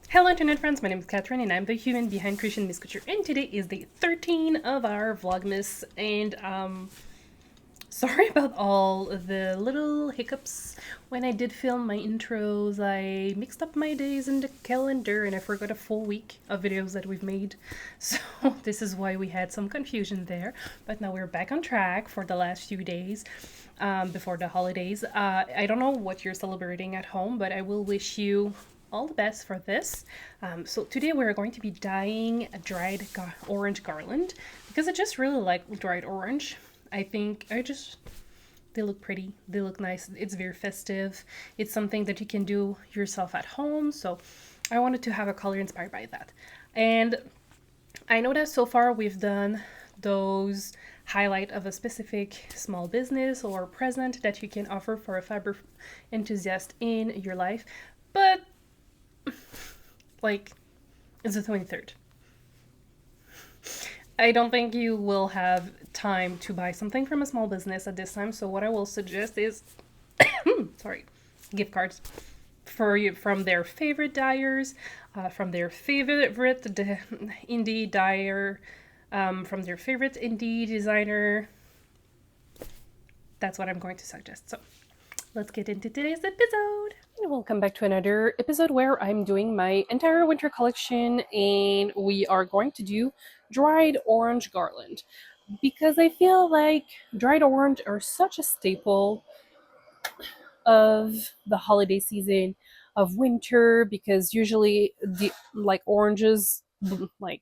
Hello internet friends, my name is Catherine and I'm the human behind Christian Miss Couture, and today is day 13 of our Vlogmas, and sorry about all the little hiccups when I did film my intros. I mixed up my days in the calendar and I forgot a full week of videos that we've made, so this is why we had some confusion there, but now we're back on track for the last few days. Before the holidays. I don't know what you're celebrating at home, but I will wish you all the best for this. So today we're going to be dyeing a dried orange garland because I just really like dried orange. I think they look pretty, they look nice, it's very festive, it's something that you can do yourself at home, so I wanted to have a color inspired by that. And I know that so far we've done those highlight of a specific small business or present that you can offer for a fiber enthusiast in your life, but like, it's the 23rd. I don't think you will have time to buy something from a small business at this time, so what I will suggest is sorry, gift cards for you from their favorite dyers, from their favorite indie dyer, from their favorite indie designer. That's what I'm going to suggest. So let's get into today's episode. And welcome back to another episode where I'm doing my entire winter collection, and we are going to do dried orange garland because I feel like dried orange are such a staple of the holiday season, of winter, because usually the like oranges like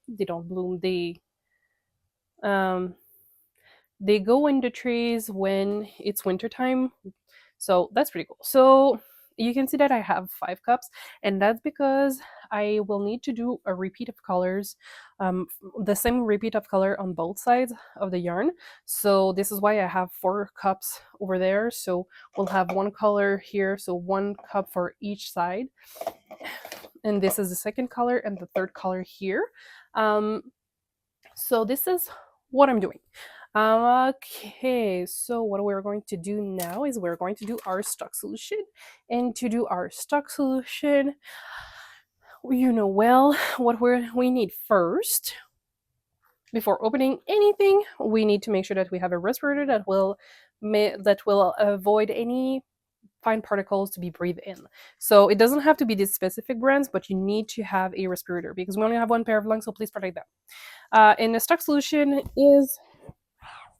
they don't bloom, um they go in the trees when it's wintertime. So that's pretty cool. So you can see that I have 5 cups, and that's because I will need to do a repeat of colors, the same repeat of color on both sides of the yarn. So this is why I have 4 cups over there. So we'll have one color here, so 1 cup for each side. And this is the second color and the third color here. Um, so this is what I'm doing. Okay, so what we're going to do now is we're going to do our stock solution. And to do our stock solution, you know well what we need first. Before opening anything, we need to make sure that we have a respirator that will avoid any fine particles to be breathed in. So it doesn't have to be these specific brands, but you need to have a respirator because we only have one pair of lungs, so please protect them. And the stock solution is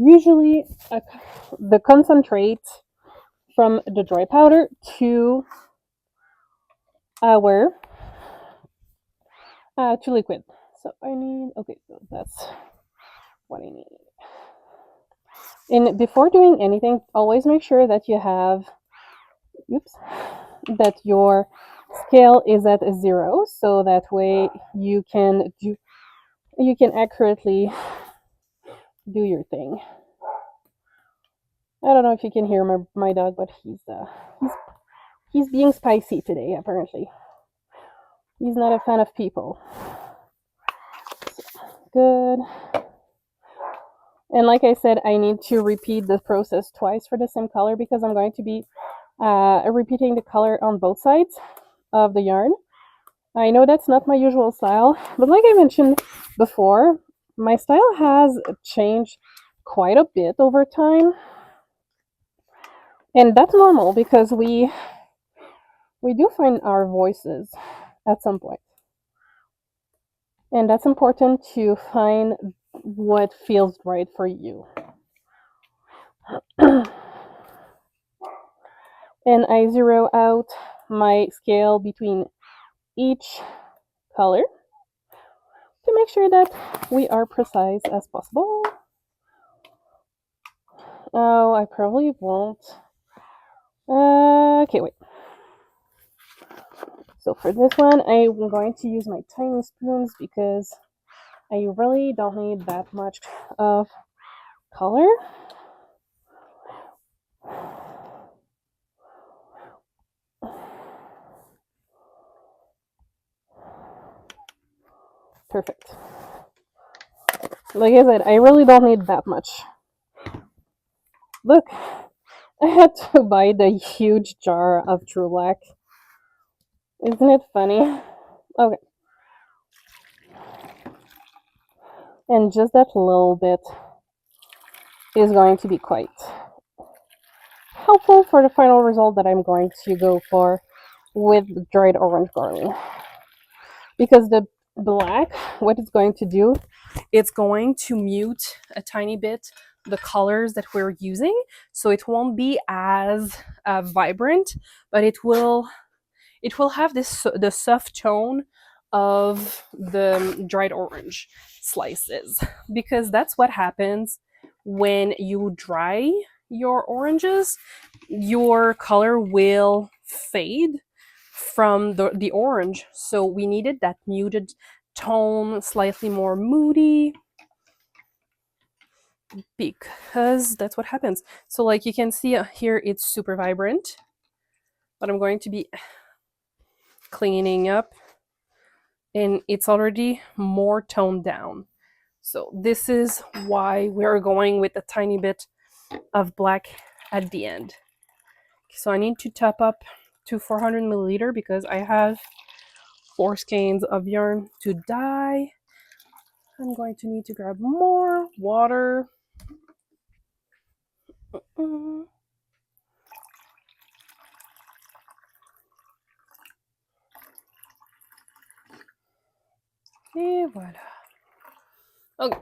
usually the concentrate from the dry powder to our to liquid. So I need, okay, so that's what I need. And before doing anything, always make sure that you have, oops, that your scale is at 0, so that way you can accurately do your thing. I don't know if you can hear my dog, but he's being spicy today. Apparently, he's not a fan of people. Good. And like I said, I need to repeat the process twice for the same color because I'm going to be repeating the color on both sides of the yarn. I know that's not my usual style, but like I mentioned before, my style has changed quite a bit over time. And that's normal because we do find our voices at some point. And that's important to find what feels right for you. And I zero out my scale between each color to make sure that we are precise as possible. Oh, I probably won't. Okay, wait. So for this one, I'm going to use my tiny spoons because I really don't need that much of color. Perfect. Like I said, I really don't need that much. Look, I had to buy the huge jar of True Black. Isn't it funny? Okay. And just that little bit is going to be quite helpful for the final result that I'm going to go for with dried orange garlic. Because the black, what it's going to do, it's going to mute a tiny bit the colors that we're using, so it won't be as vibrant, but it will have this the soft tone of the dried orange slices, because that's what happens when you dry your oranges. Your color will fade from the orange, so we needed that muted tone, slightly more moody, because that's what happens. So like you can see here, it's super vibrant, but I'm going to be cleaning up and it's already more toned down. So this is why we're going with a tiny bit of black at the end. So I need to top up to 400 milliliter because I have 4 skeins of yarn to dye. I'm going to need to grab more water. Et voila. Okay,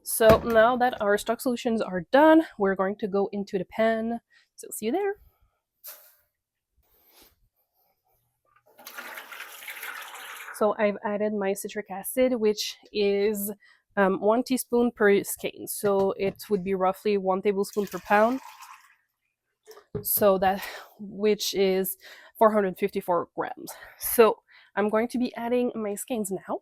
so now that our stock solutions are done, we're going to go into the pan. So see you there. So I've added my citric acid, which is 1 teaspoon per skein. So it would be roughly 1 tablespoon per pound. So that, which is 454 grams. So I'm going to be adding my skeins now.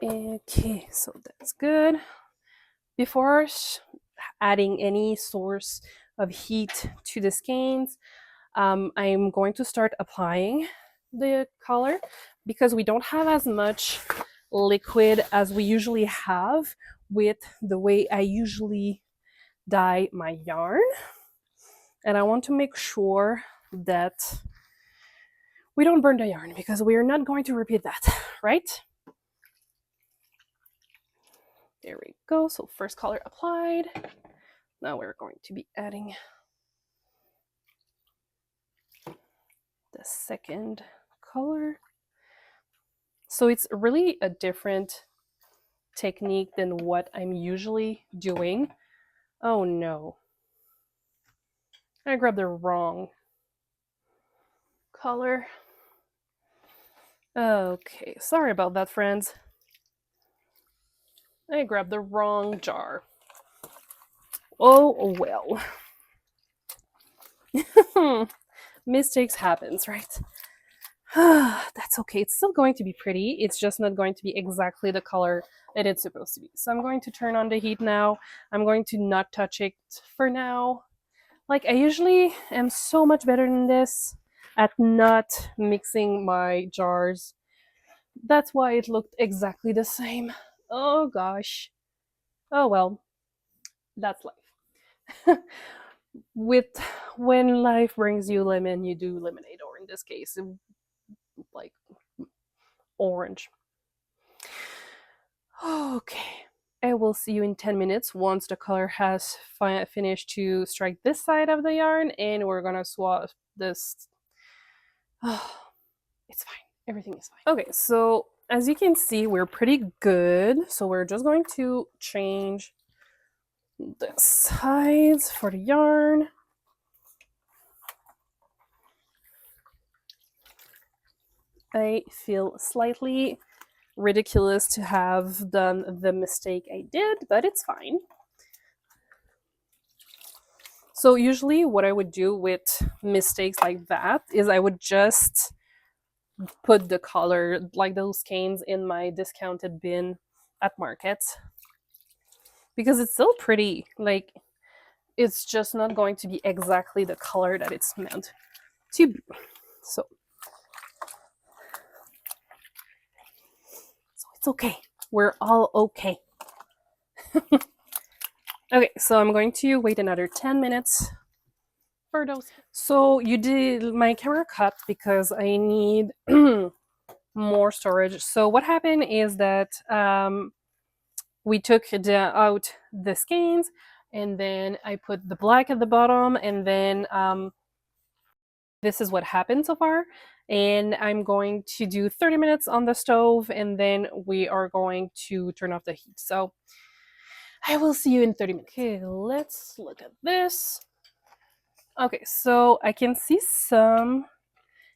Okay, so that's good. Before adding any source of heat to the skeins, I'm going to start applying the color because we don't have as much liquid as we usually have with the way I usually dye my yarn. And I want to make sure that we don't burn the yarn because we are not going to repeat that, right? There we go. So first color applied. Now we're going to be adding the second color. So it's really a different technique than what I'm usually doing. Oh no. I grabbed the wrong color. Okay, sorry about that, friends. I grabbed the wrong jar. Oh well. Mistakes happens, right? That's okay. It's still going to be pretty. It's just not going to be exactly the color that it's supposed to be. So I'm going to turn on the heat now. I'm going to not touch it for now. Like, I usually am so much better than this at not mixing my jars. That's why it looked exactly the same. Oh gosh. Oh well. That's life. With when life brings you lemon, you do lemonade, or in this case, like orange. Okay. I will see you in 10 minutes once the color has finished to strike this side of the yarn, and we're gonna swap this. It's fine. Everything is fine. Okay, so as you can see, we're pretty good. So we're just going to change the sides for the yarn. I feel slightly ridiculous to have done the mistake I did, but it's fine. So usually what I would do with mistakes like that is I would just put the color, like those canes, in my discounted bin at markets, because it's still pretty. Like, it's just not going to be exactly the color that it's meant to be. So it's okay. We're all okay. Okay, so I'm going to wait another 10 minutes for those. So you did my camera cut because I need more storage. So what happened is that we took out the skeins, and then I put the black at the bottom, and then this is what happened so far. And I'm going to do 30 minutes on the stove, and then we are going to turn off the heat. So I will see you in 30 minutes. Okay, let's look at this. Okay, so I can see some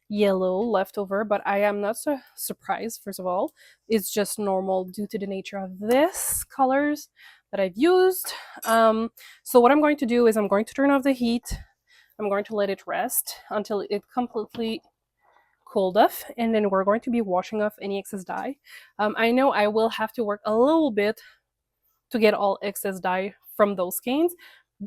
yellow left over, but I am not so surprised. First of all, it's just normal due to the nature of this colors that I've used. So what I'm going to do is I'm going to turn off the heat. I'm going to let it rest until it completely cooled off, and then we're going to be washing off any excess dye. I know I will have to work a little bit to get all excess dye from those skeins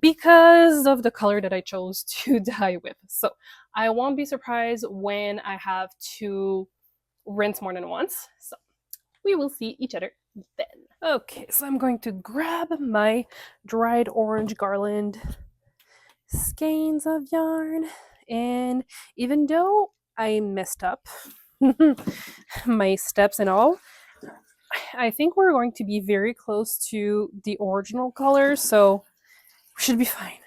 because of the color that I chose to dye with. So I won't be surprised when I have to rinse more than once. So we will see each other then. Okay, so I'm going to grab my dried orange Garland skeins of yarn, and even though I messed up my steps and all, I think we're going to be very close to the original color, so we should be fine.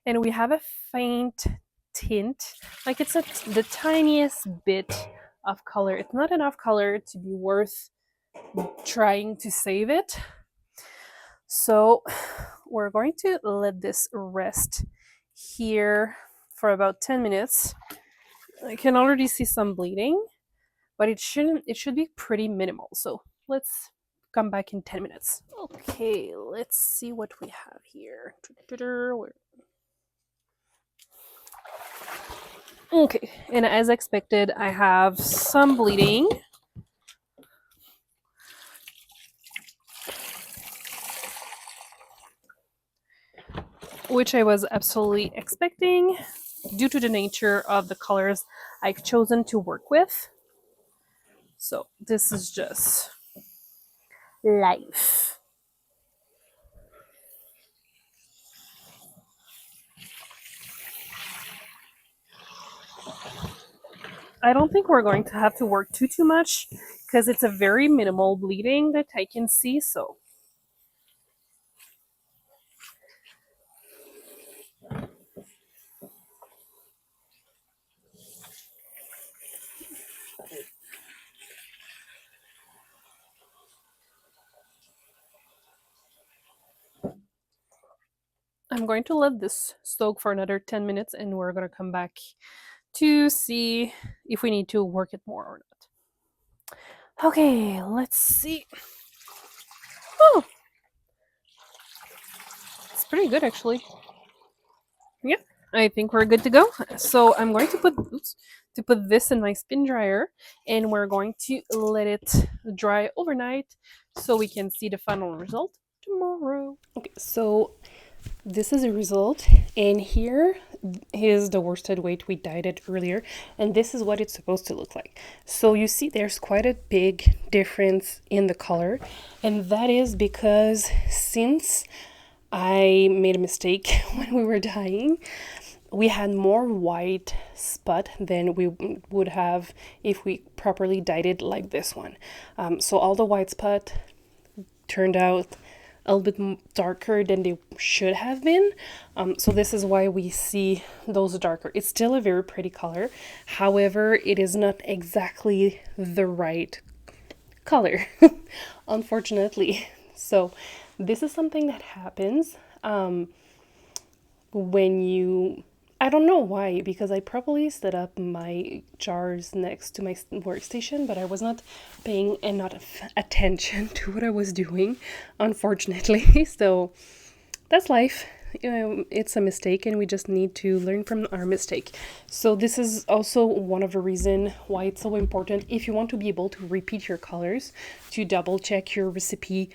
And we have a faint tint, like it's the tiniest bit of color. It's not enough color to be worth trying to save it. So we're going to let this rest here for about 10 minutes. I can already see some bleeding, but it should be pretty minimal. So let's come back in 10 minutes. Okay, let's see what we have here. Okay, and as expected, I have some bleeding. Which I was absolutely expecting due to the nature of the colors I've chosen to work with. So this is just life. I don't think we're going to have to work too much because it's a very minimal bleeding that I can see. So I'm going to let this soak for another 10 minutes, and we're going to come back to see if we need to work it more or not. Okay, let's see. Oh, it's pretty good actually. Yeah, I think we're good to go. So I'm going to put this in my spin dryer, and we're going to let it dry overnight so we can see the final result tomorrow. Okay, so this is a result, and here is the worsted weight we dyed it earlier, and this is what it's supposed to look like. So you see there's quite a big difference in the color, and that is because since I made a mistake when we were dyeing, we had more white spot than we would have if we properly dyed it like this one. So all the white spot turned out a little bit darker than they should have been. So this is why we see those darker. It's still a very pretty color. However, it is not exactly the right color, unfortunately. So this is something that happens when you, I don't know why, because I probably set up my jars next to my workstation, but I was not paying enough attention to what I was doing, unfortunately. So that's life. It's a mistake and we just need to learn from our mistake. So this is also one of the reasons why it's so important, if you want to be able to repeat your colors, to double check your recipe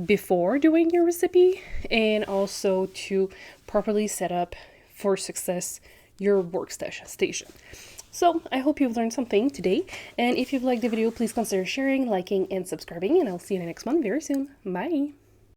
before doing your recipe, and also to properly set up for success your workstation. So I hope you've learned something today, and if you've liked the video, please consider sharing, liking, and subscribing, and I'll see you in the next one very soon. Bye!